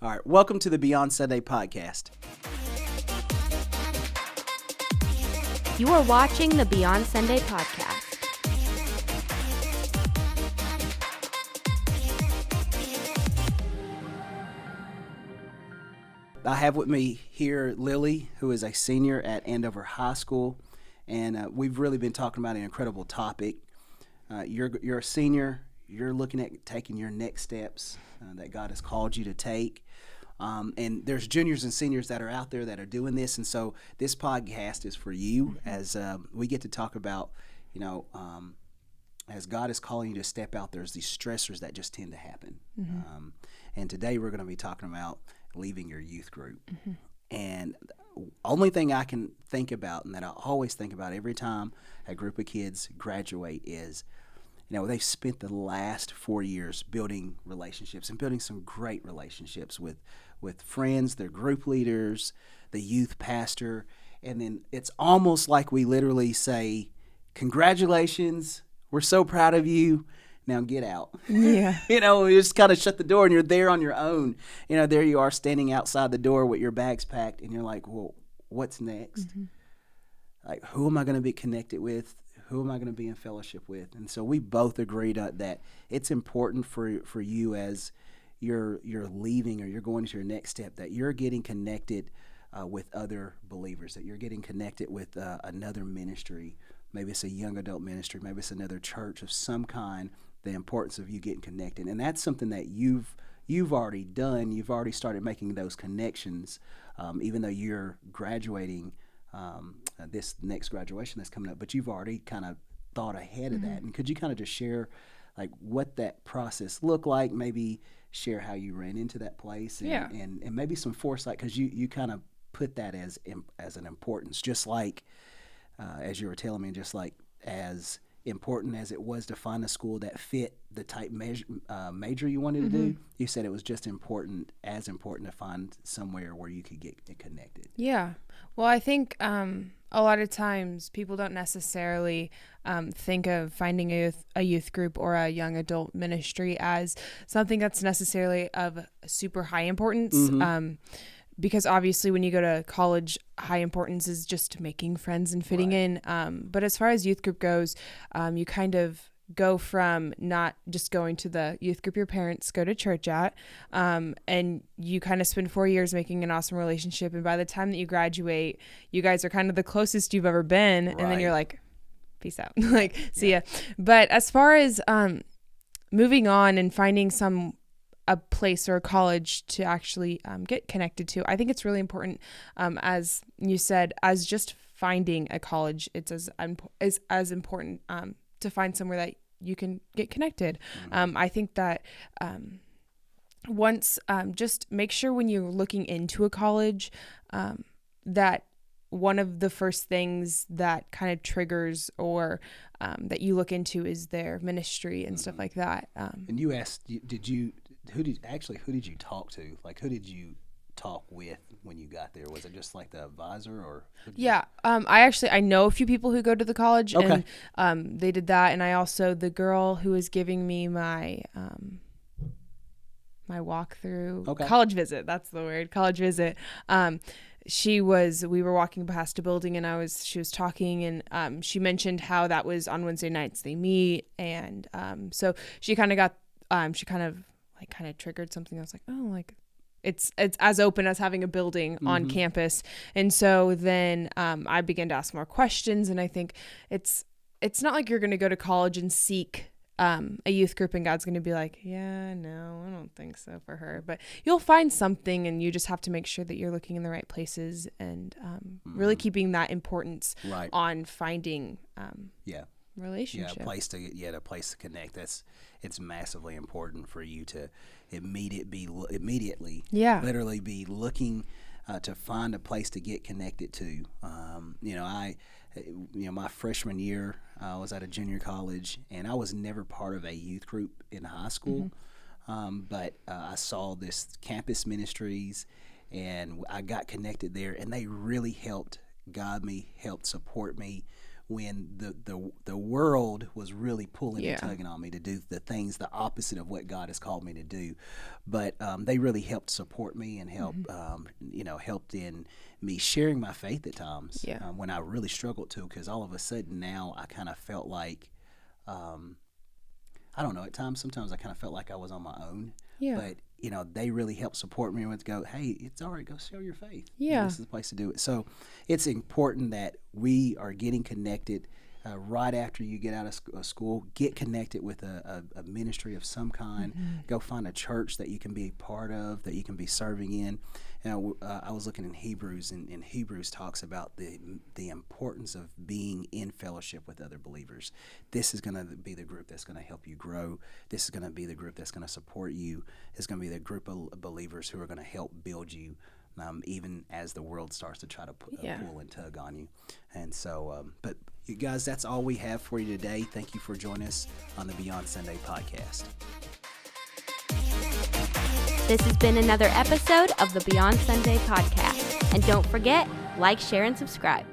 All right, welcome to the Beyond Sunday podcast. You are watching the Beyond Sunday podcast. I have with me here Lily, who is a senior at Andover High School, and we've really been talking about an incredible topic. You're a senior. You're looking at taking your next steps that God has called you to take. And there's juniors and seniors that are out there that are doing this, and so this podcast is for you as we get to talk about, as God is calling you to step out, there's these stressors that just tend to happen. And today we're going to be talking about leaving your youth group. And the only thing I can think about, and that I always think about every time a group of kids graduate is, they've spent the last 4 years building relationships and building some great relationships with friends, their group leaders, the youth pastor. And then it's almost like we literally say, congratulations, we're so proud of you. Now get out. Yeah. You just kind of shut the door and you're there on your own. There you are standing outside the door with your bags packed and you're like, well, what's next? Like, who am I going to be connected with? Who am I going to be in fellowship with? And so we both agreed that it's important for you as you're leaving or you're going to your next step, that you're getting connected with other believers, that you're getting connected with another ministry. Maybe it's a young adult ministry. Maybe it's another church of some kind. The importance of you getting connected. And that's something that you've already done. You've already started making those connections, even though you're graduating this next graduation that's coming up. But you've already kind of thought ahead of that. And could you kind of just share like what that process looked like? Maybe share how you ran into that place and maybe some foresight, because you kind of put that as an importance, just like as you were telling me, just like as important as it was to find a school that fit the type major you wanted to do, you said it was just as important to find somewhere where you could get connected. Yeah. Well, I think a lot of times people don't necessarily think of finding a youth group or a young adult ministry as something that's necessarily of super high importance. Because obviously when you go to college, high importance is just making friends and fitting in. But as far as youth group goes, you kind of go from not just going to the youth group your parents go to church at, and you kind of spend 4 years making an awesome relationship. And by the time that you graduate, you guys are kind of the closest you've ever been. And then you're like, peace out. See ya. But as far as moving on and finding a place or a college to actually get connected to, I think it's really important, as you said, as just finding a college. It's as important to find somewhere that you can get connected. I think that once just make sure when you're looking into a college that one of the first things that kind of triggers or that you look into is their ministry and stuff like that. And you asked, who did you talk to? Like, who did you talk with when you got there? Was it just like the advisor or? I know a few people who go to the college. Okay. And they did that. And I also, the girl who was giving me my walkthrough, college visit, that's the word, college visit. We were walking past a building and she was talking and she mentioned how that was on Wednesday nights they meet. And so she kind of triggered something. I was like, oh, like it's as open as having a building on campus. And so then I began to ask more questions. And I think it's not like you're going to go to college and seek a youth group and God's going to be like, yeah, no, I don't think so for her. But you'll find something, and you just have to make sure that you're looking in the right places and really keeping that importance on finding relationship. A place to connect. It's massively important for you to immediately literally be looking to find a place to get connected to. My freshman year, I was at a junior college, and I was never part of a youth group in high school. But I saw this campus ministries, and I got connected there, and they really helped guide me, helped support me when the world was really pulling Yeah. and tugging on me to do the things the opposite of what God has called me to do. But they really helped support me and helped in me sharing my faith at times Yeah. when I really struggled to, because all of a sudden now I kind of felt like, I don't know, sometimes I kind of felt like I was on my own. Yeah. But, they really helped support me and would go, hey, it's all right, go share your faith. Yeah. This is the place to do it. So it's important that we are getting connected right after you get out of school. Get connected with a ministry of some kind. Go find a church that you can be a part of, that you can be serving in. I was looking in Hebrews, and Hebrews talks about the importance of being in fellowship with other believers. This is going to be the group that's going to help you grow. This is going to be the group that's going to support you. It's going to be the group of believers who are going to help build you, even as the world starts to try to pull and tug on you. And so, but you guys, that's all we have for you today. Thank you for joining us on the Beyond Sunday podcast. This has been another episode of the Beyond Sunday podcast. And don't forget, like, share, and subscribe.